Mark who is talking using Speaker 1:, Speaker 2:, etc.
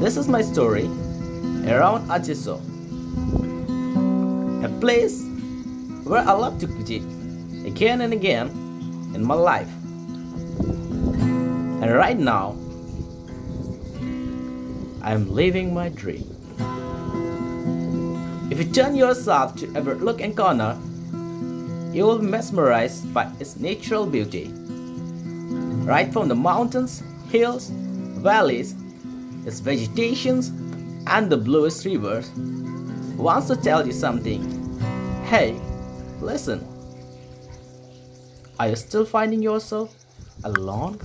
Speaker 1: This is my story around Ajiso, a place where I love to visit again and again in my life. And right now, I'm living my dream. If you turn yourself to overlooking corner, you will be mesmerized by its natural beauty. Right from the mountains, hills, valleys, its vegetations, and the bluest rivers, wants to tell you something. Hey, listen. Are you still finding yourself alone?